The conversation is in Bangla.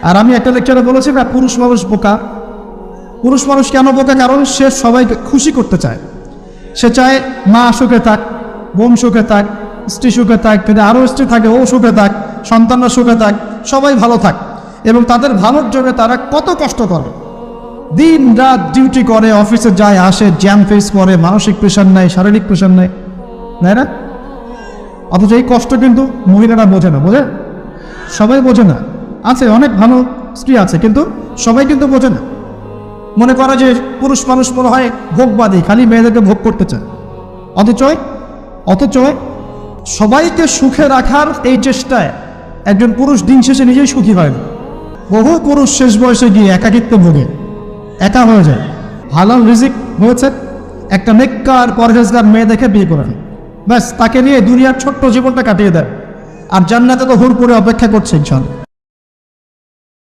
আর আমি একটা লেকচারে বলেছি না, পুরুষ মানুষ বোকা। পুরুষ মানুষ কেন বোকা? কারণ সে সবাইকে খুশি করতে চায়। সে চায় মা সুখে থাক, বোন সুখে থাক, স্ত্রী সুখে থাক, যদি আরও স্ত্রী থাকে ও সুখে থাক, সন্তানরা সুখে থাক, সবাই ভালো থাক। এবং তাদের ভালোর জন্য তারা কত কষ্ট করে, দিন রাত ডিউটি করে, অফিসে যায় আসে, জ্যাম ফেস করে, মানসিক প্রেশার নেয়, শারীরিক প্রেশার নেয়, তাই না? অথচ এই কষ্ট কিন্তু মহিলারা বোঝে না। বোঝে? সবাই বোঝে না। আছে অনেক ভালো স্ত্রী আছে, কিন্তু সবাই কিন্তু বোঝে না। মনে করে যে পুরুষ মানুষ মনে হয় ভোগবাদী, খালি মেয়েদেরকে ভোগ করতে চায়। অথচ সবাইকে সুখে রাখার এই চেষ্টায় একজন পুরুষ দিন শেষে নিজেই সুখী হয় না। বহু পুরুষ শেষ বয়সে গিয়ে একাকিত্ব ভোগে, একা হয়ে যায়। হালাল রিজিক হয়েছে, একটা নেককার পরহেজগার মেয়ে দেখে বিয়ে করেন, ব্যাস তাকে নিয়ে দুনিয়ার ছোট্ট জীবনটা কাটিয়ে দেয়। আর জান্নাতে তো হুর করে অপেক্ষা করছে ইনশাআল্লাহ।